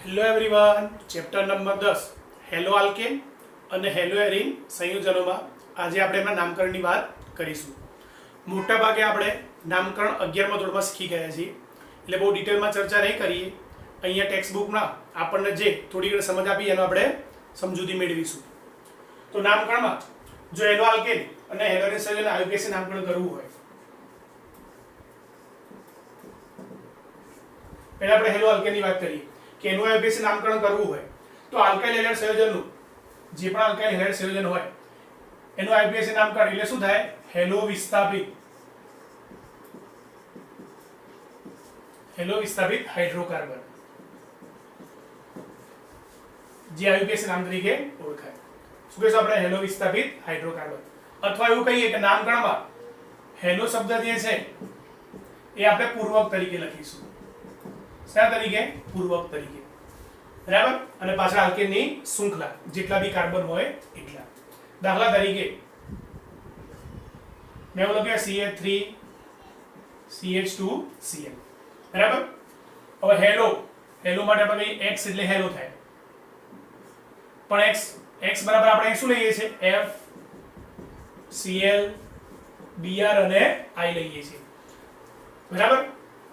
Hello everyone, chapter number 10 hello alkane અને hello એરીન સંયોજનોમાં આજે આપણે એમના નામકરણની વાત કરીશું. મોટા ભાગે આપણે નામકરણ 11મા ધોરણમાં શીખી ગયા છીએ, એટલે બહુ ડિટેલમાં ચર્ચા નહીં કરીએ. અહીંયા ટેક્સ્ટ બુકમાં આપણને જે થોડી ઘણી સમજ આપી એનો આપણે સમજૂતી મેળવીશું. તો નામકરણમાં જો હેલો આલ્કેન અને હેલો એરીન સંયોજન આયુપીએસી નામકરણ કરવું હોય, પહેલા આપણે હેલો આલ્કેનની વાત કરીએ કે એનું આયુપીએસી નામકરણ કરવું હોય તો આલ્કાઇલ હેલાઇડ સંયોજનનું જે પણ આલ્કાઇલ હેલાઇડ સંયોજન હોય એનું આયુપીએસી નામકરણ એટલે શું થાય? હેલો વિસ્થાપિત હાઇડ્રોકાર્બન, જે આયુપીએસી નામ તરીકે ઓળખાય. શું કહીશું આપણે? હેલો વિસ્થાપિત હાઇડ્રોકાર્બન. અથવા એવું કહીએ કે નામકરણમાં હેલો શબ્દ જે છે એ આપણે પૂર્વક તરીકે લખીશું. શા તરીકે? પૂર્વક તરીકે. બરાબર? અને પાછળ આલ્કેનની શૃંખલા જેટલા બી કાર્બન હોય એટલા. દાખલા તરીકે મેં એવું લખ્યું CH3 CH2 Cl. બરાબર? હવે હેલો માટે આપણે X એટલે હેલો થાય, પણ X બરાબર આપણે શું લઈએ છીએ? F Cl Br અને I લઈએ છીએ. બરાબર?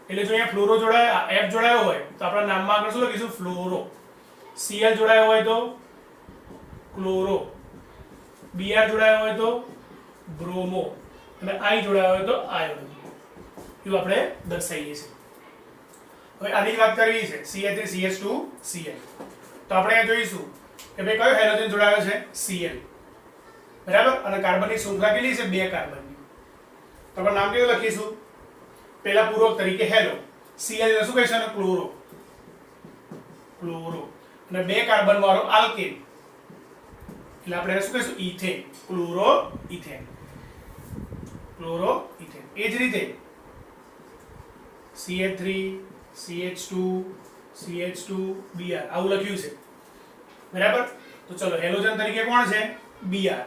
એટલે જો અહીંયા ફ્લોરો જોડાય, F જોડાયો હોય તો આપણા નામમાં આગળ શું લખીશું? ફ્લોરો. Cl જોડાયો હોય તો ક્લોરો, Br જોડાયો હોય તો બ્રોમો અને I જોડાયો હોય તો આયોડો. એવું આપણે દર્શાવીએ છીએ. હવે આની વાત કરવી છે CH3 CH2 Cl. તો આપણે અહીંયા જોઈશું કે ભાઈ કયો હાઇડ્રોજન જોડાયો છે? Cl. બરાબર? અને કાર્બનની શૃંખલા કેટલી છે? 2 કાર્બનની. તો આપણે નામ કેવું લખીશું? પહેલા પૂર્વક તરીકે હેલો. Cl એટલે શું કહીશું? ક્લોરો. અને 2 કાર્બન વાળો આલ્કેન એટલે આપણે શું કહીશું? ઇથેન. Chloro ethane. એ જ રીતે CH3 CH2 Br આવું લખ્યું છે. બરાબર? તો ચલો હેલોજન તરીકે કોણ છે? Br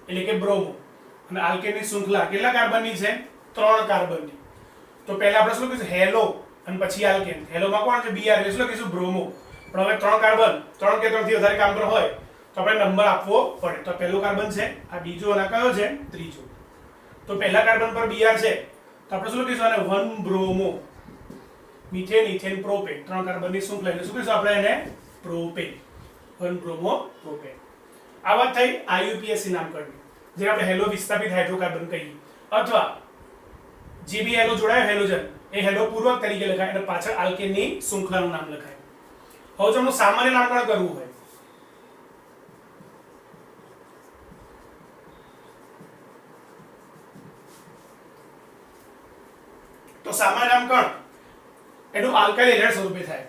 એટલે કે બ્રોમો. અને આલ્કેનની શૃંખલા કેટલા કાર્બનની છે? 3 કાર્બનની. તો પહેલા આપણે શું લખીશું? હેલો અને પછી આલ્કેન. હેલોમાં કોણ છે? Br એટલે શું લખીશું? બ્રોમો. પણ હવે 3 કાર્બન 3 કે 3 થી વધારે કાર્બન હોય તો આપણે નંબર આપવો પડે. તો પહેલો કાર્બન છે, આ બીજો અને કયો છે? ત્રીજો. તો પહેલા કાર્બન પર Br છે તો આપણે શું લખીશું? આને 1 બ્રોમો. મિથેન ઇથેન પ્રોપેન 3 કાર્બનની શૃંખલા એટલે શું કહીશું આપણે? એને પ્રોપેન. 1 bromo propane. આ વાત થઈ આયુપીએસી નામકરણની, જે આપણે હેલો વિસ્થાપિત હાઇડ્રોકાર્બન કહીએ. અથવા જે બી હેલો જોડાયો હેલોજન એ હેલો પૂર્વક તરીકે લખાય અને પાછળ આલ્કેનની શૃંખલાનું નામ લખાય. હવે જો આપણું સામાન્ય નામકરણ કરવું હોય તો સામાન્ય નામકરણ એનું આલ્કાઇલ હેલાઇડ સ્વરૂપે થાય.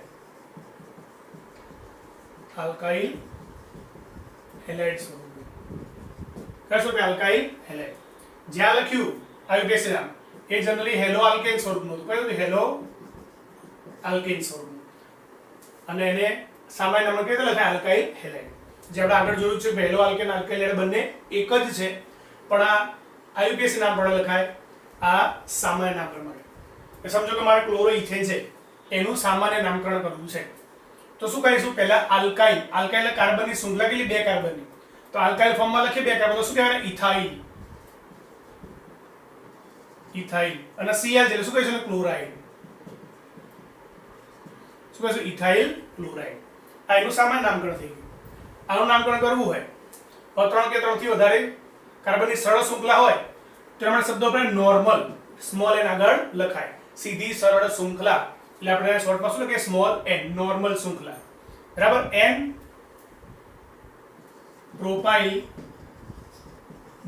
આલ્કાઇલ હેલાઇડ સ્વરૂપે. કયા સ્વરૂપે? Alkyl halide. જ્યાં લખ્યું આયુપીએસી નામ એ જનરલી હેલો આલ્કેન સ્વરૂપનું હતું. કયું? હેલો આલ્કેન સ્વરૂપનું. અને એને સામાન્ય નામમાં કેવી રીતે લખાય? Alkyl halide. જે આપણે આગળ જોયું છે હેલો આલ્કેન આલ્કાઇલ હેલાઇડ બંને એક જ છે, પણ આ આયુપીએસી નામ પણ લખાય આ સામાન્ય નામકરણ માટે. સમજો કે મારે ક્લોરો ઇથેન છે, એનું સામાન્ય નામકરણ કરવું છે તો શું કરીશું? પહેલા આલ્કાઇલ એટલે કાર્બનની શૃંખલા કેટલી? 2 કાર્બનની. તો આલ્કાઇલ ફોર્મમાં લખીએ 2 કાર્બન તો શું કહેવાય? ઇથાઇલ. અને Cl એટલે શું કહીશું? ક્લોરાઇડ. શું કહીશું? Ethyl chloride. આ એનું સામાન્ય નામકરણ થઈ ગયું. આનું નામકરણ કરવું હોય તો 3 કે 3 થી વધારે કાર્બનની સરળ શૃંખલા હોય તો એમાં શબ્દો આપણે નોર્મલ સ્મોલ n આગળ લખાય. સીધી સરળ શૃંખલા એટલે આપણે શોર્ટમાં શું લખીએ? Small n. નોર્મલ શૃંખલા. બરાબર? n propyl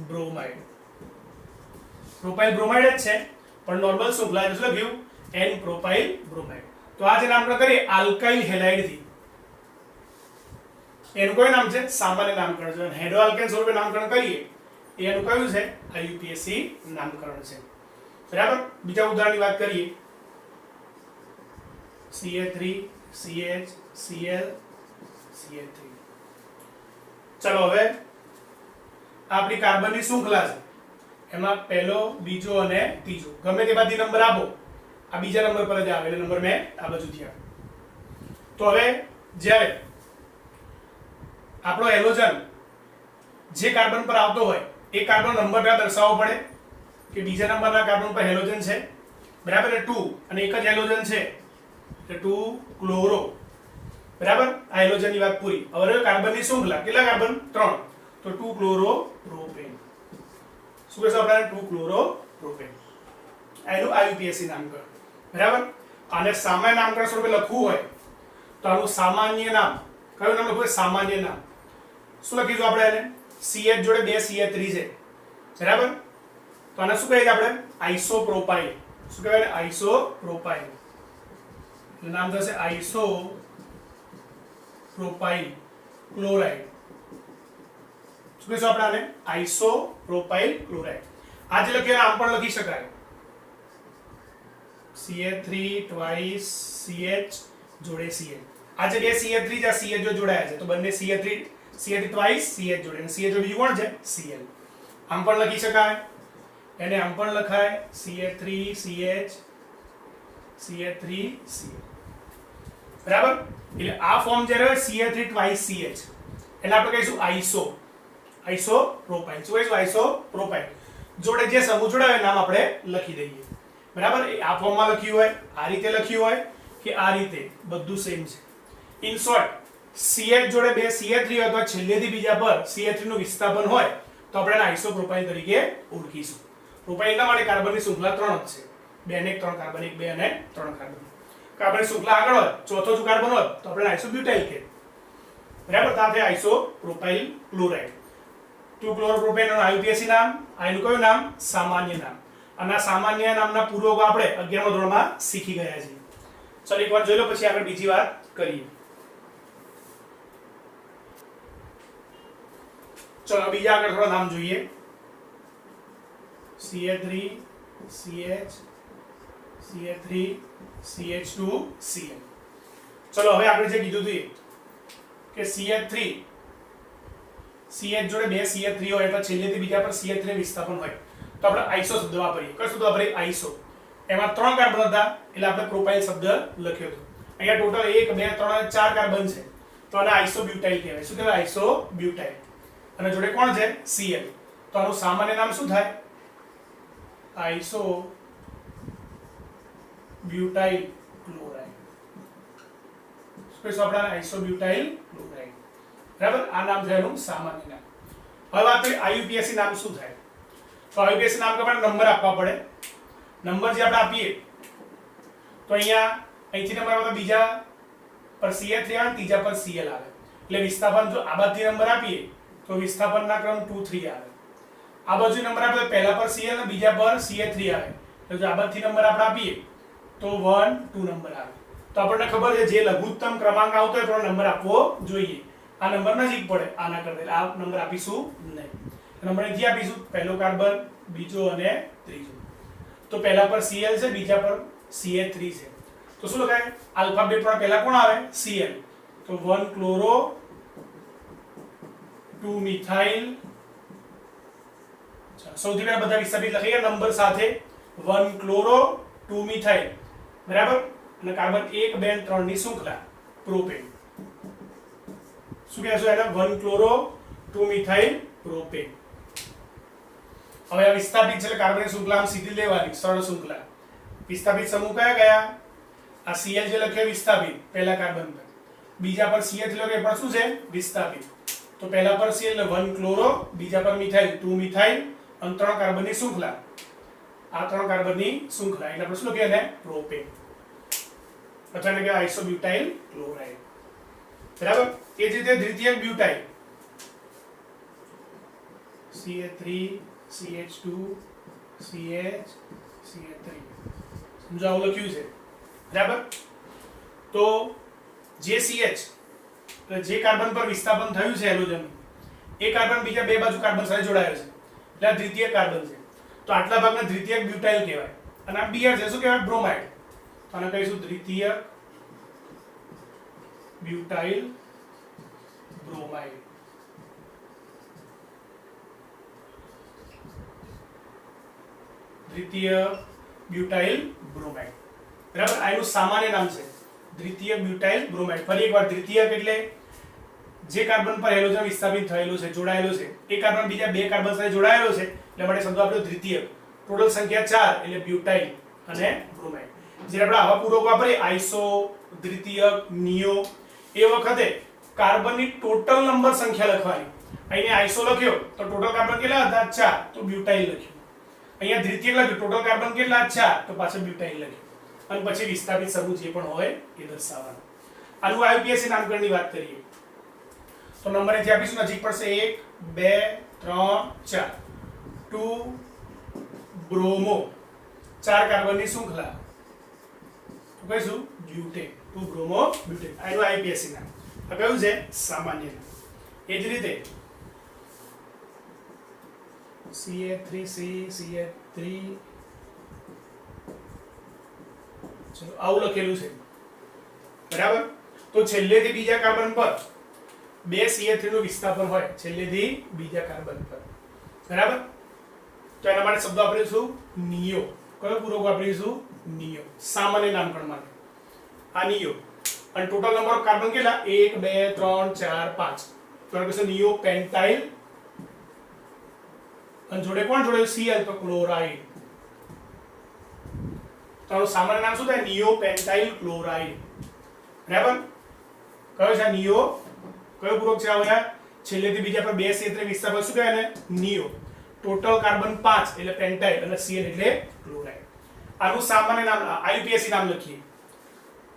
bromide. Propyl bromide જ છે પણ નોર્મલ શૃંખલા એટલે શું લખ્યું? n propyl bromide. તો આ જે નામકરણ કરીએ આલ્કાઇલ હેલાઇડ થી એનું કોઈ નામ છે? સામાન્ય નામકરણ છે. હેલો આલ્કેન સ્વરૂપે નામકરણ કરીએ એનું કયું છે? આયુપીએસી નામકરણ છે. બરાબર? બીજા ઉદાહરણની વાત કરીએ CH3 CH Cl CH3. ચલો હવે આપણી કાર્બનની શૃંખલા છે, એમાં પહેલો બીજો અને ત્રીજો ગમે તે બાજુ નંબર આપો, આ બીજા નંબર પર જ આવે એટલે નંબર મેં આ બાજુથી આપ્યો. તો હવે જ્યારે આપણો હેલોજન જે કાર્બન પર આવતો હોય એ કાર્બન નંબર દર્શાવવો પડે કે બીજા નંબરના કાર્બન પર હેલોજન છે, બરાબર, 2 અને એક જ હેલોજન છે એટલે 2 ક્લોરો, બરાબર. આ હેલોજનની વાત પૂરી. હવે કાર્બનની શૃંખલા કેટલા કાર્બન? 3, તો 2 ક્લોરો પ્રોપેન. શું કહેશો આપણે? 2 ક્લોરો પ્રોપેન. એનું આયુપીએસી નામકરણ, બરાબર. અને સામાન્ય નામકરણ સ્વરૂપે લખવું હોય તો આનું સામાન્ય નામ, કયું નામ લખવું? સામાન્ય નામ. શું લખીશું આપણે એને? CH જોડે 2 CH3 છે, બરાબર. તો આને શું કહીએ છીએ આપણે? આઇસોપ્રોપાઇલ. શું કહેવાય? આઇસોપ્રોપાઇલ. એનું નામ થશે આઇસોપ્રોપાઇલ ક્લોરાઇડ. શું કહીશું આપણે આને? આઇસોપ્રોપાઇલ ક્લોરાઇડ. આ જે લખ્યું આમ પણ લખી શકાય, CH3 twice CH જોડે CH. આ જે 2 CH3 છે, આ CH જો જોડાયા છે તો બંને CH3 twice CH જોડે, અને CH જો બીજું કોણ છે? Cl. આમ પણ લખી શકાય, એને આમ પણ લખાય CH3 CH CH3 CH, બરાબર. એટલે આ ફોર્મ જ્યારે હોય CH3 twice CH એટલે આપણે કહીશું આઇસોપ્રોપાઇલ. શું કહીશું? આઇસોપ્રોપાઇલ. જોડે જે સમૂહ જોડાય નામ આપણે લખી દઈએ, બરાબર. એ આ ફોર્મમાં લખ્યું હોય, આ રીતે લખ્યું હોય કે આ રીતે, બધું સેમ છે. ઇન શોર્ટ, CH જોડે 2 CH3 હોય તો છેલ્લેથી બીજા પર CH3 નું વિસ્થાપન હોય તો આપણે એને આઇસોપ્રોપાઇલ તરીકે ઓળખીશું. પ્રોપાઇલના માટે કાર્બનની શૃંખલા 3 જ છે, 2 અને 1 3 કાર્બન, 1 2 અને 3 કાર્બન. કાર્બનની શૃંખલા આગળ હોય, ચોથો જો કાર્બન હોય તો આપણે આઇસોબ્યુટાઇલ કહીએ, બરાબર. તો આ છે આઇસોપ્રોપાઇલ ક્લોરાઇડ. 2 ક્લોરોપ્રોપેન નું આયુપીએસી નામ, આનું કયું નામ? સામાન્ય નામ. અને આ સામાન્ય નામના પૂર્વકો આપણે 11મા ધોરણમાં શીખી ગયા છીએ. ચલો એકવાર જોઈ લો, પછી આપણે બીજી વાત કરીએ. ચલો બીજા આગળ થોડા નામ જોઈએ. CH3 CH CH3 CH2 Cl. ચલો હવે આપણે જે કીધું હતું કે CH3 CH જોડે 2 CH3 હોય એટલે છેલ્લેથી બીજા પર CH3 વિસ્થાપન હોય તો આપણે આઇસો શબ્દ વાપરીએ. કયો શબ્દ વાપરીએ? આઇસો. એમાં 3 કાર્બન હતા એટલે આપણે પ્રોપાઇલ શબ્દ લખ્યો હતો. અહીંયા ટોટલ 1 2 3 અને 4 કાર્બન છે તો આને આઇસોબ્યુટાઇલ કહેવાય. શું કહેવાય? આઇસોબ્યુટાઇલ. અને જોડે કોણ છે? Cl. તો આનું સામાન્ય નામ શું થાય? આઇસોબ્યુટાઇલ ક્લોરાઇડ. શું કહીશું આપણે? આઇસોબ્યુટાઇલ ક્લોરાઇડ, બરાબર. આ નામ છે એનું સામાન્ય નામ. હવે વાત કરીએ આયુપીએસી નામ શું થાય. તો આયુપીએસી નામ આપણે નંબર આપવા પડે. નંબર જે આપણે આપીએ તો અહીંથી નંબર આવે તો બીજા પર CH3 આવે, ત્રીજા પર Cl આવે. એટલે વિસ્થાપન જો આ બાજુથી નંબર આપીએ તો વિસ્થાપનના ક્રમ 2 3 આવે. આ બાજુ નંબર આપે તો પહેલા પર Cl અને બીજા પર CH3 આવે. તો જો આ બાજુથી નંબર આપણે આપીએ તો 1 2 નંબર આવે. તો આપણને ખબર છે જે લઘુત્તમ ક્રમાંક આવતો હોય તો નંબર આપવો જોઈએ. આ નંબર નજીક પડે આના કરતા, આ નંબર આપીશું નહીં. નંબર અહીંથી આપીશું, પહેલો કાર્બન, બીજો અને ત્રીજો. તો પહેલા પર Cl છે, બીજા પર CH3 છે. તો શું લખાય? આલ્ફાબેટ પર પહેલા કોણ આવે? Cl. તો 1 ક્લોરો 2 મિથાઇલ. સૌથી પહેલા બધા વિસ્થાપિત લખીએ નંબર સાથે. 1 ક્લોરો 2 મિથાઇલ, બરાબર. અને કાર્બન 1 2 3 ની શૃંખલા પ્રોપેન. શું કહેશો એને? 1 ક્લોરો 2 મિથાઇલ પ્રોપેન. હવે આ વિસ્થાપિત છે એટલે કાર્બનની શૃંખલા આમ સીધી લેવાની, સરળ શૃંખલા. વિસ્થાપિત સમૂહ કયા કયા? આ Cl જે લખ્યો વિસ્થાપિત પહેલા કાર્બન પર, બીજા પર CH લખ્યો પણ શું છે? વિસ્થાપિત. તો પહેલા પર Cl એટલે 1 ક્લોરો, બીજા પર મિથાઇલ 2 મિથાઇલ, અને 3 કાર્બનની શૃંખલા. આ 3 કાર્બનની શૃંખલા એટલે આપણે શું લખીએ એને? પ્રોપેન. અથવા એને કહેવાય આઇસોબ્યુટાઇલ ક્લોરાઇડ, બરાબર. એ જ રીતે દ્વિતીયક butyl, CH3 CH2 CH CH3. સમજો આવું લખ્યું છે, બરાબર. તો જે CH એટલે જે કાર્બન પર વિસ્થાપન થયું છે હેલોજન, એ કાર્બન બીજા બે બાજુ કાર્બન સાથે જોડાયો છે એટલે આ દ્વિતીયક કાર્બન છે. તો આટલા ભાગને દ્વિતીયક બ્યુટાઇલ કહેવાય. અને આ બીઆર છે, શું કહેવાય? બ્રોમાઇડ. તો આને કહીશું દ્વિતીયક બ્યુટાઇલ બ્રોમાઇડ. દ્વિતીય બ્યુટાઇલ બ્રોમાઇડ, બરાબર. આ એનું સામાન્ય નામ છે. દ્વિતીયક બ્યુટાઇલ બ્રોમાઇડ. ફરી એકવાર દ્વિતીયક એટલે જે કાર્બન પર હેલોજન વિસ્થાપિત થયેલું છે, જોડાયેલું છે, એ કાર્બન બીજા બે કાર્બન સાથે જોડાયેલો છે, એટલે માટે શબ્દ આપ્યો દ્વિતીયક. ટોટલ સંખ્યા 4 એટલે બ્યુટાઇલ અને બ્રોમાઇડ. જ્યારે આપણે આવા પૂરક વાપરીએ આઇસો, દ્વિતીયક, નિયો, એ વખતે કાર્બનની ટોટલ નંબર સંખ્યા લખવાની. અહીંયા આઇસો લખ્યો તો ટોટલ કાર્બન કેટલા હતા? 4, તો બ્યુટાઇલ લખ્યું. અહીંયા દ્વિતીયક લખ્યું, ટોટલ કાર્બન કેટલા? 4, તો પાછળ બ્યુટાઇલ લખ્યું. અને પછી વિસ્થાપિત સમૂહ જે પણ હોય એ દર્શાવવાનો. આનું આઈયુપીએસી નામકરણની વાત કરીએ તો નંબર અહીંથી આપીશું, નજીક પડશે 1 2 3 4. 2 બ્રોમો, 4 કાર્બનની શૃંખલા, તો કહીશું બ્યુટેન. 2 bromo butane. આનું આઈયુપીએસી નામ. આ કયું છે? સામાન્ય નામ. એ જ રીતે CH3C CH3, ચલો આવું લખેલું છે, બરાબર. તો છેલ્લેથી બીજા કાર્બન પર 2 CH3 નું વિસ્થાપન હોય, છેલ્લેથી બીજા કાર્બન પર, બરાબર. તો એના માટે શબ્દ વાપરીશું નિયો. કયો પૂરક વાપરીશું? નિયો. સામાન્ય નામકરણ માટે આ નિયો. અને ટોટલ નંબર ઓફ કાર્બન કેટલા? 1 2 3 4 5. તો કહીશું નિયો પેન્ટાઇલ. અને જોડે કોણ જોડે? Cl, તો ક્લોરાઇડ. તો સામાન્ય નામ શું થાય? નિયો પેન્ટાઇલ ક્લોરાઇડ, બરાબર. કયો છે નિયો? કયો પૂરક છે આ? છેલ્લેથી બીજા પર 2 CH3 વિસ્થાપન શું કહેવાય ને? નિયો. ટોટલ કાર્બન 5 એટલે પેન્ટાઇલ અને Cl એટલે ક્લોરાઇડ. આનું સામાન્ય નામ આઈયુપીએસી નામ લખીએ.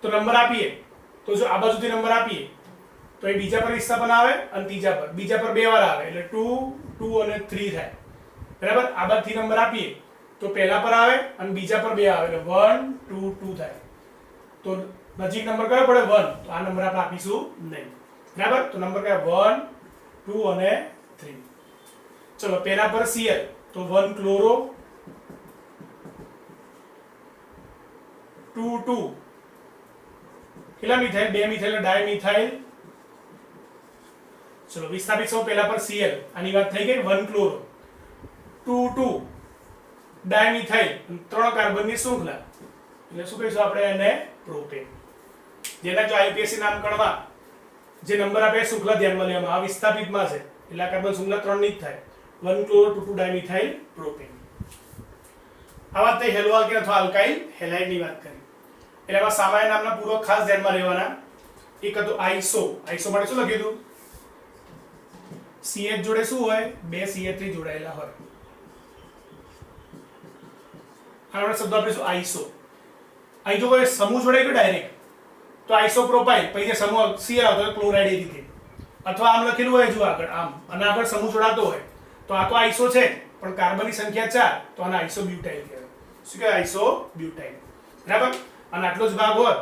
તો નંબર આપીએ તો જો આ બાજુથી નંબર આપીએ તો એ બીજા પર વિસ્થાપન આવે અને ત્રીજા પર, બીજા પર 2 વાર આવે એટલે 2 2 અને 3 થાય, બરાબર. આ બાજુથી નંબર આપીએ તો પહેલા પર આવે અને બીજા પર 2 આવે એટલે 1 2 2 થાય. તો નજીક નંબર કયો પડે? 1. તો આ નંબર આપણે આપીશું નહીં, બરાબર. તો નંબર કયા? 1 2 અને 3. ચલો પહેલા પર Cl, તો 1 ક્લોરો, 2 2 કેટલા મિથાઇલ? 2 methyl dimethyl. ચલો વિસ્થાપિત સમૂહ પહેલા પર Cl, આની વાત થઈ ગઈ. 1 ક્લોરો, 2 2 ડાયમિથાઇલ, 3 કાર્બનની શૃંખલા, એટલે શું કહીશું આપણે એને? પ્રોપેન. જેના જો આઈયુપીએસી નામકરણમાં જે નંબર આપે શૃંખલા ધ્યાનમાં લેવામાં. આ વિસ્થાપિતમાં છે એટલે આ કાર્બન શૃંખલા 3 ની જ થાય. 1 ક્લોરો 2 2 ડાયમિથાઇલ પ્રોપેન. આ વાત થઈ હેલો આલ્કેન અથવા આલ્કાઇલ હેલાઇડની વાત કરી. એટલે આમાં સામાન્ય નામના પૂર્વક ખાસ ધ્યાનમાં રહેવાના. એક હતું આઇસો. આઇસો માટે શું લખ્યું હતું? CH જોડે શું હોય? 2 CH3 જોડાયેલા હોય. આનો શબ્દ આપીશું આઇસો. અહીં જો કોઈ સમૂહ જોડાઈ ગયો ડાયરેક્ટ તો આઇસોપ્રોપાઇલ, પછી જે સમૂહ Cl આવતો હોય ક્લોરાઇડ એ રીતે. અથવા આમ લખેલું હોય જો આગળ આમ, અને આગળ સમૂહ જોડાતો હોય તો આ તો આઇસો છે પણ કાર્બનની સંખ્યા 4, તો આને આઇસોબ્યુટાઇલ કહેવાય. શું કહેવાય? આઇસોબ્યુટાઇલ, બરાબર. અને આટલો જ ભાગ હોય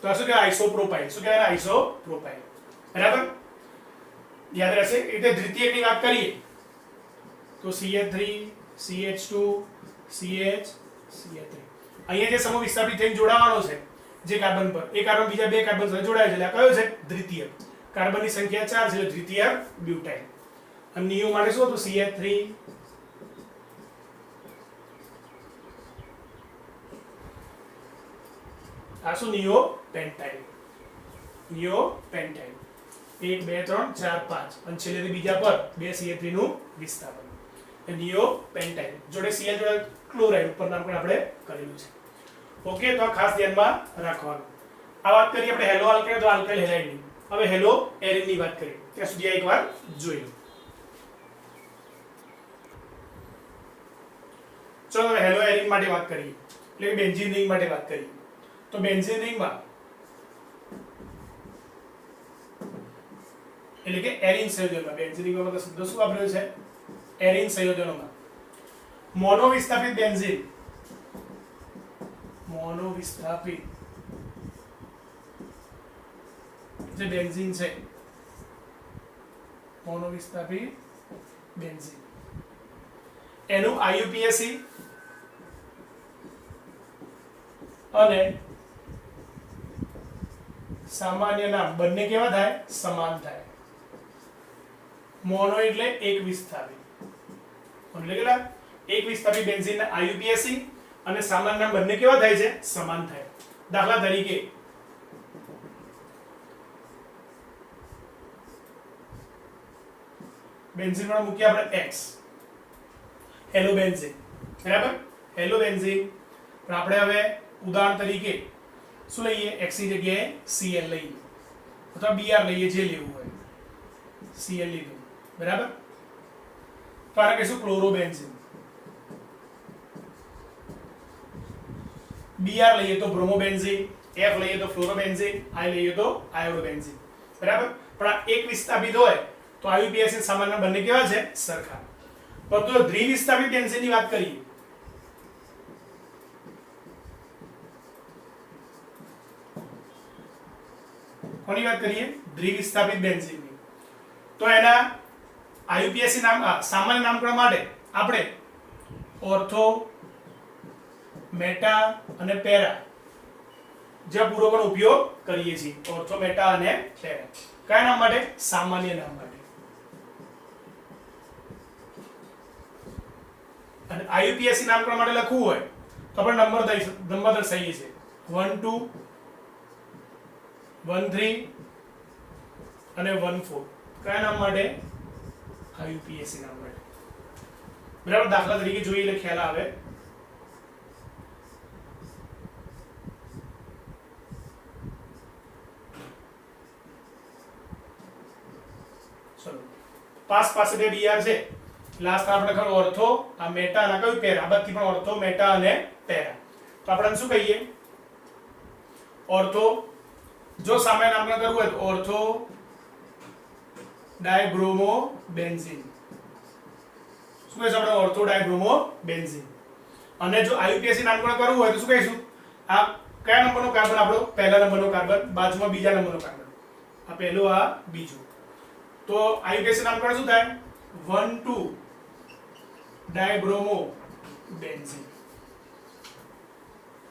તો આ શું કહેવાય? આઇસોપ્રોપાઇલ. શું કહેવાય? આઇસોપ્રોપાઇલ, બરાબર. યાદ રહેશે. એટલે દ્વિતીયકની વાત કરીએ તો CH3 CH2 CH CH3. અહીંયા જે સમૂહ વિસ્થાપિત થઈને જોડાવાનો છે જે કાર્બન પર, એ કાર્બન બીજા બે કાર્બન સાથે જોડાય છે એટલે આ કયો છે? દ્વિતીયક. કાર્બનની સંખ્યા 4 છે એટલે દ્વિતીયક બ્યુટાઇલ. અને નિયો માટે શું હતું? CH3 આ શું? નિયો પેન્ટાઇલ. નિયો પેન્ટાઇલ. 1 2 3 4 5 અને છેલ્લેથી બીજા પર 2 CH3 નું વિસ્થાપન. નિયો પેન્ટાઇલ જોડે Cl જોડે ક્લોરાઇડ ઉપર નામકરણ આપણે કરેલું છે. ઓકે, તો આ ખાસ ધ્યાનમાં રાખવાનું. આ વાત કરીએ આપણે હેલો આલ્કેન તો આલ્કાઇલ હેલાઇડની. હવે હેલો એરિનની વાત કરીએ. ત્યાં સુધી આ એકવાર જોઈ લો. ચલો હવે હેલો એરિન માટે વાત કરીએ, એટલે કે બેન્ઝીન રિંગ માટે વાત કરીએ. તો બેન્ઝીન રિંગમાં એટલે કે એરિન સંયોજનમાં, બેન્ઝીન રિંગમાં શબ્દ શું વાપર્યો છે? એરિન સંયોજનોમાં મોનો વિસ્થાપિત બેન્ઝીન, મોનો વિસ્થાપિત જે બેન્ઝીન છે, મોનો વિસ્થાપિત બેન્ઝીન, એનું આઈયુપીએસી અને સામાન્ય નામ બંને કેવા થાય? સમાન થાય. મોનો એટલે એક વિસ્થાપિત, એટલે કેટલા? એક વિસ્થાપિત બેન્ઝીનના આઈયુપીએસી અને સામાન્ય નામ બંને કેવા થાય છે? સમાન થાય. દાખલા તરીકે બેન્ઝીન વાળા મૂકીએ આપણે x, હેલો બેન્ઝીન, બરાબર, હેલો બેન્ઝીન. પણ આપણે હવે ઉદાહરણ તરીકે શું લઈએ, x ની જગ્યાએ Cl લઈએ અથવા Br લઈએ, જે લેવું હોય. Cl લીધું, બરાબર. તો આને કહીશું ક્લોરોબેન્ઝીન. Br લઈએ તો બ્રોમોબેન્ઝીન, F લઈએ તો ફ્લોરોબેન્ઝીન, I લઈએ તો આયોડોબેન્ઝીન, બરાબર. પણ આ એક વિસ્થાપિત હોય તો IUPAC સામાન્ય બંને કેવા છે, સરખા. પરંતુ દ્વિવિસ્થાપિત બેન્ઝીનની વાત કરીએ કોની વાત કરીએ, દ્વિવિસ્થાપિત બેન્ઝીનની, તો એના IUPAC નામ સામાન્ય નામકરણ માટે આપણે ઓર્થો, મેટા અને પેરા જે પૂર્વકનો ઉપયોગ કરીએ છીએ. ઓર્થો, મેટા અને પેરા કયા નામ માટે, સામાન્ય નામ માટે. અને IUPAC નામકરણ માટે લખવું હોય તો આપણે નંબર દર્શાવીએ છીએ 1 2 1 3 અને 1 4. કયા નામ માટે, IUPAC નામ માટે, બરાબર. દાખલા તરીકે જોઈએ એટલે ખ્યાલ આવે. ચલો, પાસે બે બીઆર છે, લાસ્ટ આપણે ખબર ઓર્થો, આ મેટા અને કયું પેરા, બધી પણ ઓર્થો, મેટા અને પેરા. તો આપણે શું કહીએ, ઓર્થો, જો સામાન્ય નામકરણ કરવું હોય તો ઓર્થો ડાયબ્રોમો બેન્ઝીન. શું કહીશું આપણે, ઓર્થો ડાયબ્રોમો બેન્ઝીન. અને જો IUPAC નામકરણ કરવું હોય તો શું કહીશું, આ કયા નંબરનો કાર્બન, આપણો પહેલા નંબરનો કાર્બન, બાજુમાં બીજા નંબરનો કાર્બન, આ પહેલો, આ બીજું. તો IUPAC નામકરણ શું થાય, 1 2 ડાયબ્રોમો બેન્ઝીન.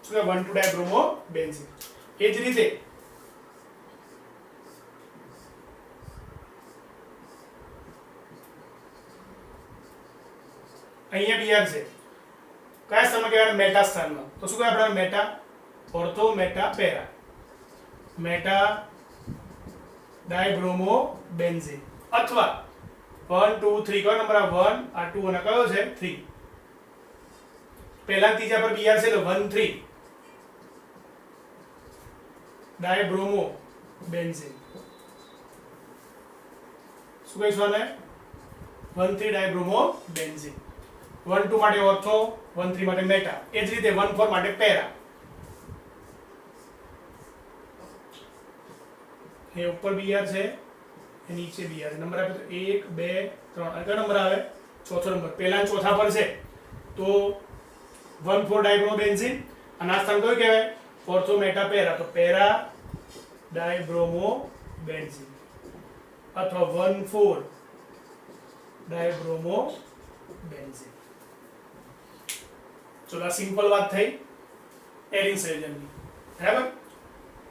શું કે 1 2 ડાયબ્રોમો બેન્ઝીન. એ જ રીતે અહીંયા બીઆર છે, કયા સ્થાનમાં કહેવાય, મેટા સ્થાનમાં. તો શું કહેવાય આપણે, meta, ortho, meta, para, meta ડાયબ્રોમો benzene. અથવા 1 2 3 કયો નંબર, આ 1, આ 2 અને કયો છે 3. પહેલા ત્રીજા પર બીઆર છે એટલે 1 3 ડાયબ્રોમો બેન્ઝીન. શું કહીશું આને, 1 3 ડાયબ્રોમો બેન્ઝીન. 1 2 માટે ઓર્થો, 1 3 માટે મેટા. એ જ રીતે 1 4 માટે પેરા. એ ઉપર બીઆર છે, એ નીચે બીઆર. નંબર આપે તો 1 2 3. અને કયો નંબર આવે, ચોથો નંબર. પહેલા ચોથા પર છે તો 1 4 ડાયબ્રોમો બેન્ઝીન. અને આ સ્થાન કયું કહેવાય, ઓર્થો, મેટા, પેરા. તો પેરા ડાયબ્રોમો બેન્ઝીન અથવા 1 4 ડાયબ્રોમો બેન્ઝીન. ચલો, આ સિમ્પલ વાત થઈ એરિન સંયોજનની, બરાબર.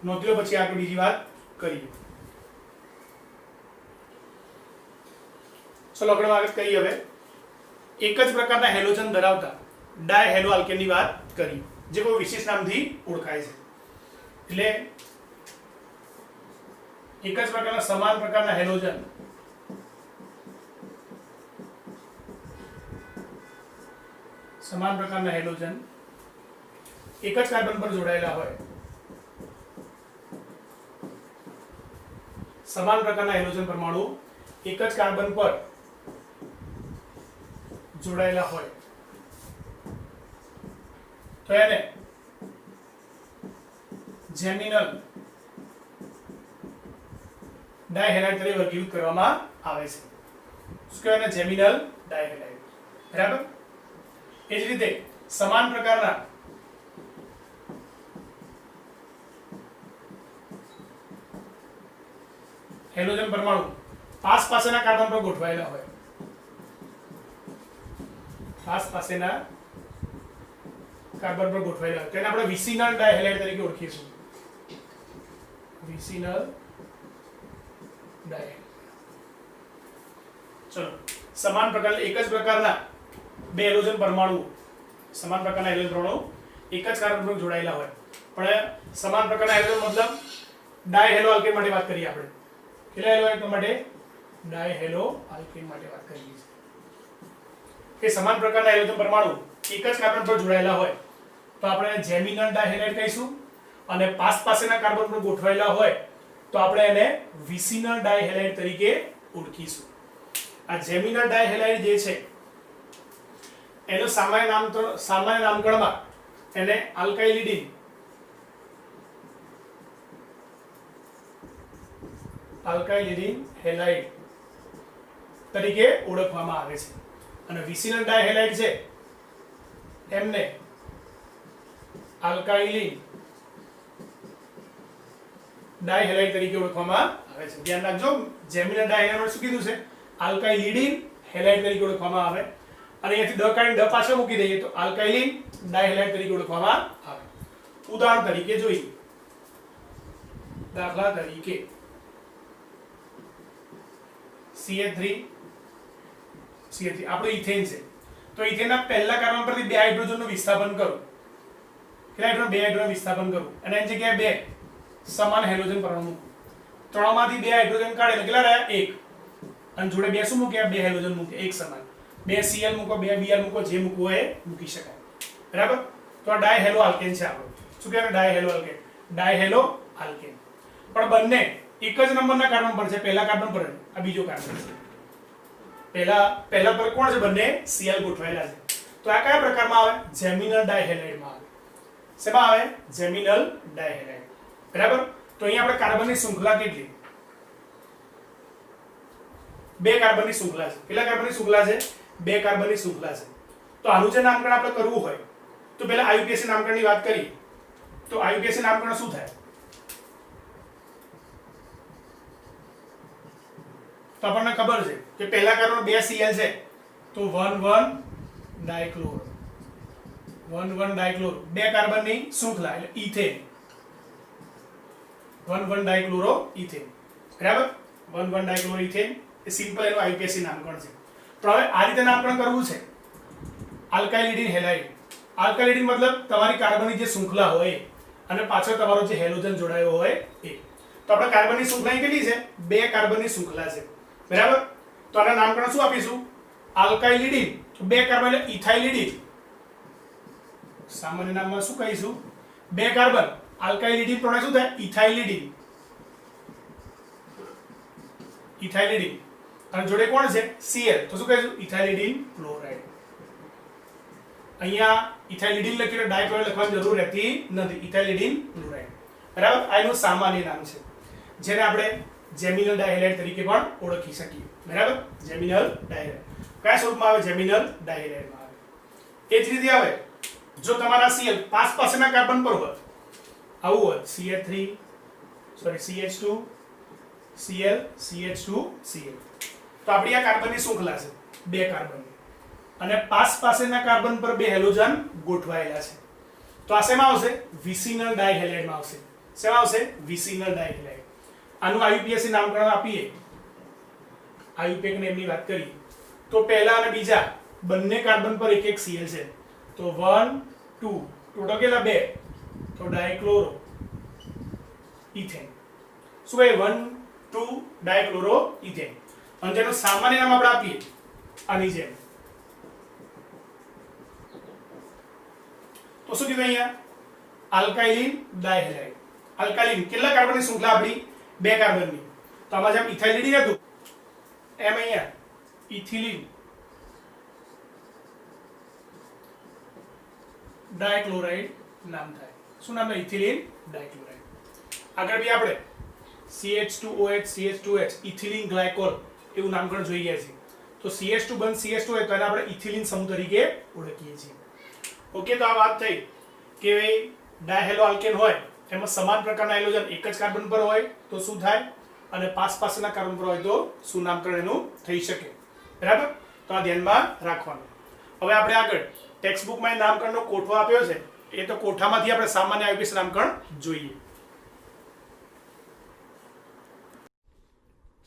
નોંધ લો, પછી આગળ બીજી વાત કરીએ. ચલો આગળ વાત કરીએ. હવે એક જ પ્રકારના હેલોજન ધરાવતા ડાયહેલો આલ્કેનની વાત કરી, જે કોઈ વિશેષ નામથી ઓળખાય છે. એટલે એક જ પ્રકારના સમાન પ્રકારના હેલોજન એક જ કાર્બન પર જોડાયેલા હોય, સમાન પ્રકારના હેલોજન પરમાણુ એક જ કાર્બન પર જોડાયેલા હોય તો એને જેમિનલ ડાયહેલાઇડ તરીકે વર્ગીકૃત કરવામાં આવે છે. શું કહેવાય, જેમિનલ ડાયહેલાઇડ, બરાબર. એ જ રીતે સમાન પ્રકારના હેલોજન પરમાણુ પાસેના કાર્બન પર ગોઠવાયેલા હોય, પાસેના કાર્બન પર ગોઠવાયેલા હોય તેને આપણે વિસિનલ ડાયહેલાઇડ તરીકે ઓળખીશું. Vicinal dihalide. ચલો, સમાન પ્રકારના એક જ પ્રકારના બે હેલોજન પરમાણુ, સમાન પ્રકારના હેલોજન પરમાણુ એક જ કાર્બન પર જોડાયેલા હોય પણ સમાન પ્રકારના હાઇડ્રોજન મતલબ ડાયહેલો આલ્કેન માટે વાત કરીએ આપણે કેટલા હેલો આલ્કેન માટે ડાયહેલો આલ્કેન માટે વાત કરીએ છીએ કે સમાન પ્રકારના હાઇડ્રોજન પરમાણુ એક જ કાર્બન પર જોડાયેલા હોય તો આપણે જેમિનલ ડાયહેલાઇડ કહીશું અને પાસેના કાર્બન પર ગોઠવાયેલા હોય તો આપણે એને વિસિનલ ડાયહેલાઇડ તરીકે ઓળખીશું આ જેમિનલ ડાયહેલાઇડ જે છે એનો સામાન્ય નામકરણમાં એને આલ્કાઇલિડીન હેલાઇડ તરીકે ઓળખવામાં આવે છે અને વિસિનલ ડાયહેલાઇડ છે એમને આલ્કાઇલિન ડાયહેલાઇડ તરીકે ઓળખવામાં આવે છે ધ્યાન રાખજો જેમિનલ ડાયહેલાઇડ શું કીધું છે આલ્કાઇલિડીન હેલાઇડ તરીકે ઓળખવામાં આવે અને અહીંયાથી ડ કાઢીને ડ પાછળ મૂકી દઈએ તો આલ્કાઇલિન ડાયહેલાઇડ તરીકે ઓળખવામાં આવે ઉદાહરણ તરીકે જોઈએ દાખલા તરીકે CH3 આપણું ઇથેન છે તો ઇથેનના પહેલા કાર્બન પરથી બે હાઇડ્રોજનનું વિસ્થાપન કરો કેટલા હાઇડ્રોજન બે હાઇડ્રોજન વિસ્થાપન કરું અને એની જગ્યાએ બે સમાન હાઇડ્રોજન પરમાણુ ત્રણમાંથી બે હાઇડ્રોજન કાઢે એટલે કેટલા રહ્યા એક અને જોડે બે શું મૂક્યા બે હાઇડ્રોજન મૂક્યા એક સમાન બે Cl મૂકો બે Br મૂકો જે મૂકવો એ મૂકી શકાય બરાબર તો આ ડાયહેલો આલ્કેન છે આપણો શું કહેવાય ડાયહેલો આલ્કેન પણ બંને એક જ નંબરના કાર્બન પર છે પહેલા કાર્બન પર આ બીજો કાર્બન છે પહેલા પર કોણ છે બંને Cl ગોઠવાયેલા છે તો આ કયા પ્રકારમાં આવે જેમિનલ ડાયહેલાઇડમાં આવે શેમાં આવે જેમિનલ ડાયહેલાઇડ બરાબર તો અહીંયા આપણે કાર્બનની શૃંખલા કેટલી બે કાર્બનની શૃંખલા છે કેટલા કાર્બનની શૃંખલા છે બે કાર્બનની શૃંખલા છે તો આનું જે નામકરણ આપણે કરવું હોય તો પહેલા IUPAC નામકરણની વાત કરીએ તો IUPAC નામકરણ શું થાય તો આપણને ખબર છે કે પહેલા કાર્બન બે Cl છે તો 1,1 ડાયક્લોરો બે કાર્બનની શૃંખલા એટલે ઇથેન 1,1 ડાયક્લોરો ઇથેન બરાબર 1,1 ડાયક્લોરો ઇથેન એ સિમ્પલ એનું IUPAC નામકરણ છે તો હવે આ રીતે નામકરણ કરવું છે આલ્કાઇલિડીન હેલાઇડ આલ્કાઇલિડીન મતલબ તમારી કાર્બનની જે શૃંખલા હોય અને પાછળ તમારો જે હેલોજન જોડાયો હોય એ તો આપણે કાર્બનની શૃંખલા કેટલી છે બે કાર્બનની શૃંખલા છે બરાબર તો આના નામકરણ શું આપીશું આલ્કાઇલિડીન બે કાર્બન એટલે ઇથાઇલિડીન સામાન્ય નામમાં શું કહીશું બે કાર્બન આલ્કાઇલિડીન પ્રમાણે શું થાય ઇથાઇલિડીન અને જોડે કોણ છે Cl તો શું કહીશું ઇથાઇલિડીન ક્લોરાઇડ અહીંયા ઇથાઇલિડીન લખીને ડાયક્લોરાઇડ લખવાની જરૂર રહેતી નથી ઇથાઇલિડીન ક્લોરાઇડ બરાબર આ એનું સામાન્ય નામ છે જેને આપણે જેમિનલ ડાયહેલાઇડ તરીકે પણ ઓળખી શકીએ બરાબર જેમિનલ ડાયહેલાઇડ કયા સ્વરૂપમાં આવે જેમિનલ ડાયહેલાઇડમાં આવે એ જ રીતે આવે જો તમારા Cl પાસેના કાર્બન પર હોય આવું હોય CH2 Cl CH2 Cl તો આપણી આ કાર્બનની શૃંખલા છે બે કાર્બન અને પાસેના કાર્બન પર બે હેલોજન ગોઠવાયેલા છે તો આ શેમાં આવશે વિસિનલ ડાયહેલાઇડમાં આવશે શેમાં આવશે વિસિનલ ડાયહેલાઇડ આનું IUPAC નામકરણ આપીએ IUPAC ને એમની વાત કરીએ તો પહેલા અને બીજા બંને કાર્બન પર એક Cl છે તો 1 2 ટોટલ કેટલા બે તો ડાયક્લોરો ઇથેન શું કહે 1 2 ડાયક્લોરો ઇથેન અને તેનું સામાન્ય નામ આપણે આપીએ આની જેમ તો શું કીધું અહીંયા આલ્કાઇલિન ડાયહેલાઇડ આલ્કાઇલિન કેટલા કાર્બનની શૃંખલા આપણી બે કાર્બનની તો આમાં જેમ ઇથાઇલિડીન હતું એમ અહીંયા ઇથિલિન ડાયક્લોરાઇડ નામ થાય શું નામ થાય ઇથિલિન ડાયક્લોરાઇડ આગળ બી આપણે CH2OH CH2H ઇથિલિન ગ્લાયકોલ એવું નામકરણ જોઈ ગયા છે તો CH2 બંધ CH2 હોય તો એને આપણે ઇથિલિન સમૂહ તરીકે ઓળખીએ છીએ ઓકે તો આ વાત થઈ કે ડાયહેલો આલ્કેન હોય એમાં સમાન પ્રકારના હાઇડ્રોજન એક જ કાર્બન પર હોય તો શું થાય અને પાસના કાર્બન પર હોય તો શું નામકરણ એનું થઈ શકે બરાબર તો આ ધ્યાનમાં રાખવાનું હવે આપણે આગળ ટેક્સ્ટ બુકમાં નામકરણનો કોઠો આપ્યો છે એ તો કોઠામાંથી આપણે સામાન્ય IUPAC નામકરણ જોઈએ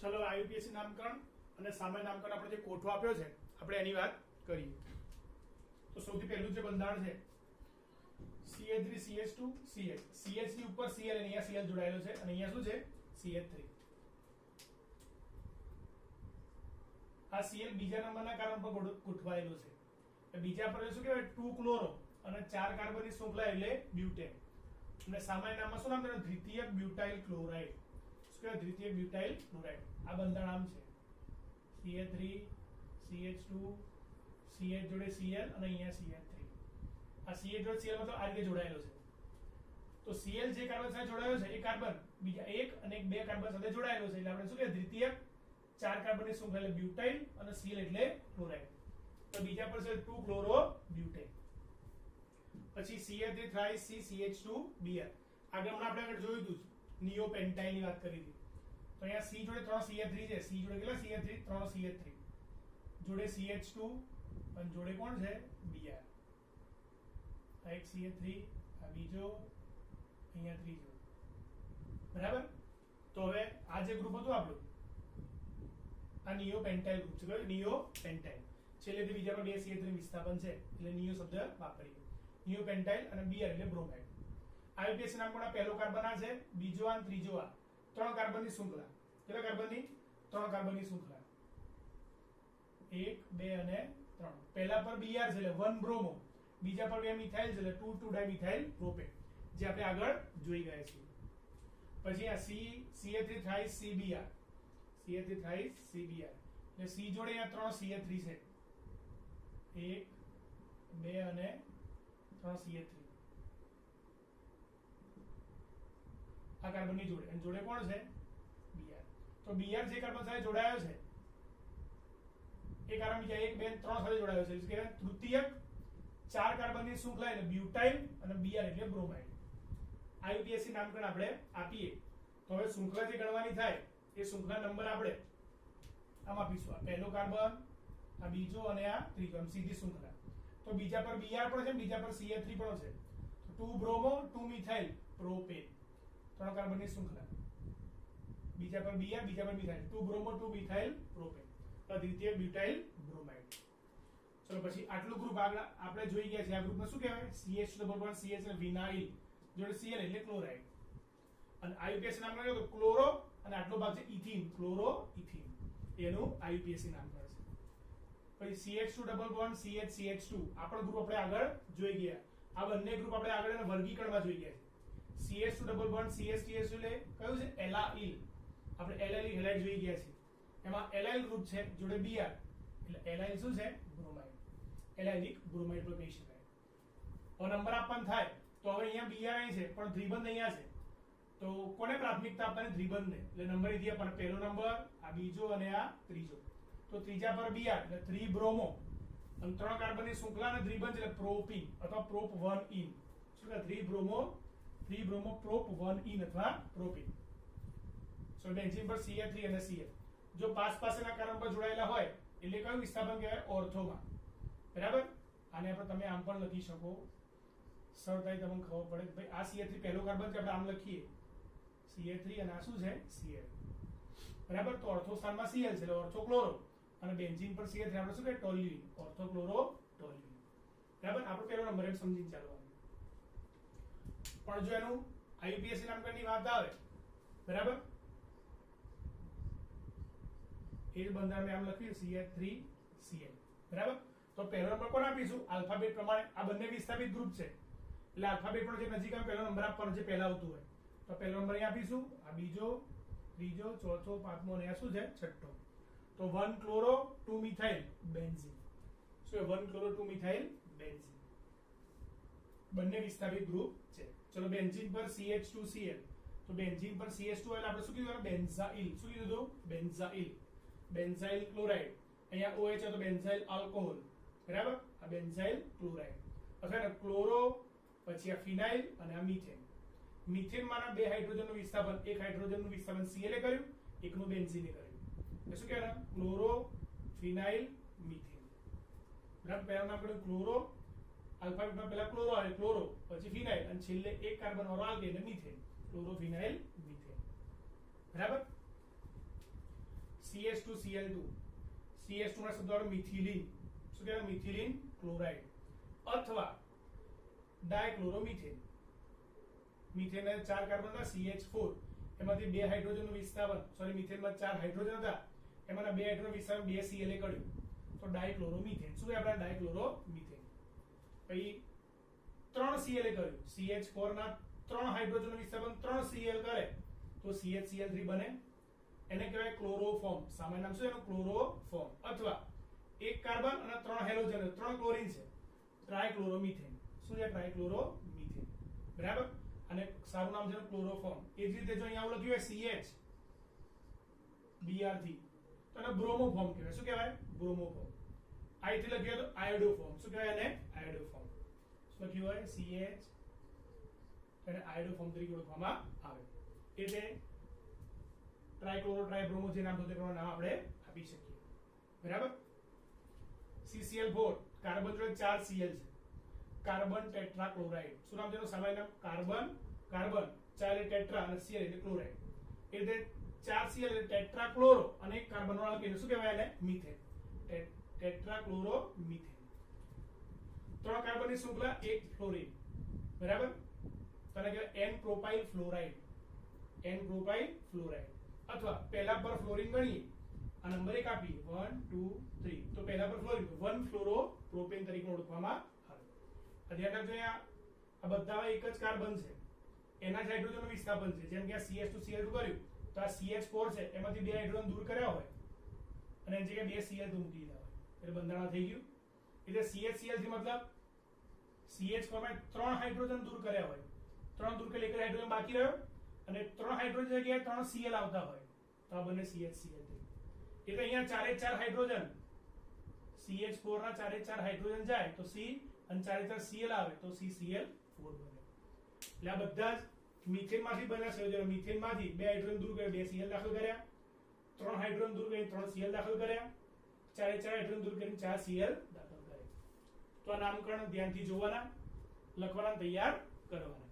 ચલો IUPAC નામકરણ અને સામાન્ય નામકરણ આપણે જે કોઠો આપ્યો છે આપણે એની વાત કરીએ તો સૌથી પહેલું જે બંધારણ છે CH3 CH2 CH CH ની ઉપર Cl અને અહીંયા Cl જોડાયેલો છે અને અહીંયા શું છે CH3 આ Cl બીજા નંબરના કાર્બન પર ગોઠવાયેલો છે એટલે બીજા પર શું કહેવાય 2 ક્લોરો અને 4 કાર્બનની શૃંખલા એટલે બ્યુટેન અને સામાન્ય નામમાં શું નામ છે દ્વિતીયક બ્યુટાઇલ ક્લોરાઇડ શું કહેવાય દ્વિતીયક બ્યુટાઇલ ક્લોરાઇડ આ બંધારણ નામ છે CH3 CH2 CH જોડે Cl અને અહીંયા CH3 આ CH જોડે Cl મતલબ આ રીતે જોડાયેલો છે તો Cl જે કાર્બન સાથે જોડાયેલો છે એ કાર્બન બીજા એક અને બે કાર્બન સાથે જોડાયેલો છે એટલે આપણે શું કહેવાય દ્વિતીયક 4 કાર્બનની શૃંખલા એટલે બ્યુટાઇલ અને Cl એટલે ક્લોરાઇડ તો બીજા પર છે 2 ક્લોરો બ્યુટેન પછી CH3 thrice C CH2 Br આગળ આપણે આગળ જોયું હતું નિયોપેન્ટાઇલ ની વાત કરી હતી તો અહીંયા C જોડે 3 CH3 છે C જોડે કેટલા CH3 3 CH3 જોડે CH2 અને જોડે કોણ છે Br આ એક CH3 આ બીજો અહીંયા ત્રીજો બરાબર તો હવે આ જે ગ્રુપ હતું આપણું આ નિયોપેન્ટાઇલ ગ્રુપ છે કયો નિયોપેન્ટાઇલ છેલ્લેથી બીજા પર બે CH3 વિસ્થાપન છે એટલે નિયો શબ્દ વાપરીએ નિયોપેન્ટાઇલ અને Br એટલે બ્રોમાઇડ આઈયુપીએસી નામ કોના પહેલો કાર્બન આ છે બીજો આ ત્રીજો આ 3 કાર્બનની શૃંખલા કેટલા કાર્બનની 3 કાર્બનની શૃંખલા 1 2 અને 3 પહેલા પર Br છે એટલે 1 બ્રોમો બીજા પર બે મિથાઇલ છે એટલે 2 ડાયમિથાઇલ પ્રોપેન જે આપણે આગળ જોઈ ગયા છીએ પછી આ CH3 thrice CBr CH3 thrice CBr એટલે C જોડે અહીંયા 3 CH3 છે 1 2 અને 3 CH3 આ કાર્બનની જોડે અને જોડે કોણ છે Br તો Br જે કાર્બન સાથે જોડાયો છે એ કાર્બન બીજા 1 2 3 સાથે જોડાયો છે એટલે કે તૃતીયક 4 કાર્બનની શૃંખલા એટલે બ્યુટાઇલ અને Br એટલે બ્રોમાઇડ આઈયુપીએસી નામકરણ આપણે આપીએ તો હવે શૃંખલા જે ગણવાની થાય એ શૃંખલા નંબર આપણે આમ આપીશું આ પહેલો કાર્બન આ બીજો અને આ ત્રીજો આમ સીધી શૃંખલા તો બીજા પર Br પણ છે બીજા પર CH3 પણ છે તો 2 બ્રોમો 2 મિથાઇલ પ્રોપેન 3 કાર્બનની શૃંખલા બીજા પર Br બીજા પર મિથાઇલ 2 બ્રોમો 2 મિથાઇલ પ્રોપેન તો દ્વિતીય બ્યુટાઇલ બ્રોમાઇડ ચલો પછી આટલું ગ્રુપ આગળ આપણે જોઈ ગયા છે આ ગ્રુપમાં શું કહેવાય CH ડબલ બોન્ડ CH એટલે વિનાઇલ જોડે Cl એટલે ક્લોરાઇડ અને આઈયુપીએસી નામ કહ્યું તો ક્લોરો અને આટલો ભાગ છે ઇથીન ક્લોરો ઇથીન એનું આઈયુપીએસી નામ કહે છે પછી CH2 double bond CH CH2 આપણો ગ્રુપ આપણે આગળ જોઈ ગયા આ બંને ગ્રુપ આપણે આગળ એના વર્ગીકરણમાં જોઈ ગયા છે CH2 double bond CH CH2 એટલે કયું છે એલાઇલ આપણે એલાઇલ હેલાઇડ જોઈ ગયા છે એમાં એલાઇલ ગ્રુપ છે જોડે Br એટલે એલાઇલ શું છે બ્રોમાઇડ એલાઇલિક બ્રોમાઇડ પર કહી શકાય હવે નંબર આપવાનું થાય તો હવે અહીંયા Br અહીં છે પણ દ્વિબંધ અહીંયા છે તો કોને પ્રાથમિકતા આપવાની દ્વિબંધને એટલે નંબર અહીંથી આપણને પહેલો નંબર આ બીજો અને આ ત્રીજો તો ત્રીજા પર Br એટલે 3 બ્રોમો અને 3 કાર્બનની શૃંખલા અને દ્વિબંધ એટલે પ્રોપીન અથવા પ્રોપ 1 ઇન શું કે 3 બ્રોમો પ્રોપ 1 ઇન અથવા પ્રોપીન સો બેન્ઝીન પર CH3 અને Cl જો પાસેના કાર્બન પર જોડાયેલા હોય એટલે કયું વિસ્થાપન કહેવાય ઓર્થોમાં બરાબર આને આપણે તમે આમ પણ લખી શકો સરળતાથી તમને ખબર પડે કે ભાઈ આ CH3 પહેલો કાર્બન છે આપણે આમ લખીએ CH3 અને આ શું છે Cl બરાબર તો ઓર્થો સ્થાનમાં Cl છે એટલે ઓર્થોક્લોરો અને બેન્ઝીન પર CH3 આપણે શું કહે ટોલ્યુઇન ઓર્થોક્લોરો ટોલ્યુઇન બરાબર આપણો પહેલો નંબર એમ સમજીને ચાલવાનું પણ જો એનું આઈયુપીએસી નામકરણની વાત આવે બરાબર એ જ બંધારણ આમ લખ્યું CH3 Cl બરાબર તો પહેલો નંબર કોણ આપીશું આલ્ફાબેટ પ્રમાણે આ બંને વિસ્થાપિત ગ્રુપ છે એટલે આલ્ફાબેટ પણ જે નજીક આવે પહેલો નંબર આપવાનો જે પહેલા આવતું હોય તો પહેલો નંબર અહીં આપીશું આ બીજો ત્રીજો ચોથો પાંચમો અને આ શું છે છઠ્ઠો તો 1 ક્લોરો 2 મિથાઇલ બેન્ઝીન શું 1 ક્લોરો 2 મિથાઇલ બેન્ઝીન બંને વિસ્થાપિત ગ્રુપ છે ચલો બેન્ઝીન પર CH2Cl તો બેન્ઝીન પર CH2 એટલે આપણે શું કીધું બેન્ઝાઇલ શું કીધું બેન્ઝાઇલ બેન્ઝાઇલ ક્લોરાઇડ અહીંયા OH છે તો બેન્ઝાઇલ આલ્કોહોલ બરાબર આ બેન્ઝાઇલ ક્લોરાઇડ અથવા ક્લોરો પછી આ ફિનાઇલ અને આ મીથેન મીથેન માના બે હાઇડ્રોજનનું વિસ્થાપન એક હાઇડ્રોજનનું વિસ્થાપન Cl એ કર્યું એકનું બેન્ઝીને કર્યું એટલે શું કહેવાય ક્લોરો ફિનાઇલ મીથેન બરાબર પહેલા નામ કર્યું ક્લોરો આલ્ફાબેટમાં પહેલા ક્લોરો આવે ક્લોરો પછી ફિનાઇલ અને છેલ્લે એક કાર્બન વાળો આલ્કેન એટલે મીથેન ક્લોરો ફિનાઇલ મીથેન બરાબર CH2Cl2 ના શબ્દ મિથિલિન શું કહેવાય મિથિલિન ક્લોરાઇડ અથવા ડાયક્લોરોમિથેન. મિથેન ના 4 કાર્બન હતા CH4, એમાંથી 2 હાઇડ્રોજન નું વિસ્થાપન, સોરી મિથેનમાં 4 હાઇડ્રોજન હતા, એમાંના 2 હાઇડ્રોજન વિસ્થાપન 2 Cl એ કર્યું, તો ડાયક્લોરોમિથેન. શું છે આપણા ડાયક્લોરોમિથેન. પછી 3 Cl એ કર્યું, CH4 ના 3 હાઇડ્રોજન નું વિસ્થાપન 3 Cl કરે તો CHCl3 બને, એને કહેવાય ક્લોરોફોર્મ. સામાન્ય નામ શું એનું? ક્લોરોફોર્મ. અથવા એક કાર્બન અને 3 હેલોજન, 3 ક્લોરીન છે, ટ્રાયક્લોરોમિથેન. શું છે? ટ્રાયક્લોરોમિથેન. બરાબર. અને સારું નામ છે ક્લોરોફોર્મ. એ જ રીતે જો અહીંયા લખ્યું હોય CH Br3 તો એને બ્રોમોફોર્મ કહેવાય. શું કહેવાય? બ્રોમોફોર્મ. I થી લખ્યું તો આયોડોફોર્મ. શું કહેવાય એને? આયોડોફોર્મ. શું લખ્યું હોય? CH એને આયોડોફોર્મ તરીકે ઓળખવામાં આવે. એટલે ટ્રાયક્લોરો ટ્રાયબ્રોમો જે નામ હતું તે પ્રમાણે નામ આપણે આપી શકીએ. બરાબર. CCl4 કાર્બન જોડે 4 Cl છે, કાર્બન ટેટ્રાક્લોરાઇડ. શું નામ છે એનું? સામાન્ય નામ કાર્બન. કાર્બન 4 એટલે ટેટ્રા અને Cl એટલે ક્લોરાઇડ. એ રીતે 4 Cl એટલે ટેટ્રાક્લોરો અને એક કાર્બન વાળા લખીને શું કહેવાય એને? મિથેન. ટેટ્રાક્લોરોમિથેન. 3 કાર્બનની શૃંખલા, 1 ફ્લોરીન. બરાબર. તને કહેવાય N propyl fluoride. N propyl fluoride. અથવા પહેલા પર ફ્લોરીન ગણીએ આ નંબર 1 આપીએ 1 2 3 તો પહેલા પર ફ્લોરીન 1 ફ્લોરો પ્રોપેન તરીકે ઓળખવામાં આવે. ધ્યાન રાખજો, અહીંયા આ બધા એક જ કાર્બન છે, એના જ હાઇડ્રોજનનું વિસ્થાપન છે. જેમ કે આ CH2Cl2 કર્યું તો આ CH4 છે, એમાંથી 2 હાઇડ્રોજન દૂર કર્યા હોય અને એની જગ્યાએ 2 Cl2 મૂકી દીધા હોય એટલે બંધારણ થઈ ગયું. એટલે CHCl3 મતલબ CH4 માં 3 હાઇડ્રોજન દૂર કર્યા હોય, 3 દૂર કરી એક હાઇડ્રોજન બાકી રહ્યો અને 3 હાઇડ્રોજન જગ્યાએ 3 Cl આવતા હોય તો આ બને CHCl3. એટલે અહીંયા 4 એ 4 હાઇડ્રોજન, CH4 ના 4 એ 4 હાઇડ્રોજન જાય તો C અને 4 એ 4 Cl આવે તો CCl4 બને. એટલે આ બધા જ મિથેન માંથી બન્યા સંયોજનો. મિથેન માંથી 2 હાઇડ્રોજન દૂર કરી 2 Cl દાખલ કર્યા, 3 હાઇડ્રોજન દૂર કરી 3 Cl દાખલ કર્યા, 4 એ 4 હાઇડ્રોજન દૂર કરીને 4 Cl દાખલ કર્યા. તો આ નામકરણ ધ્યાનથી જોવાના, લખવાના, તૈયાર કરવાના.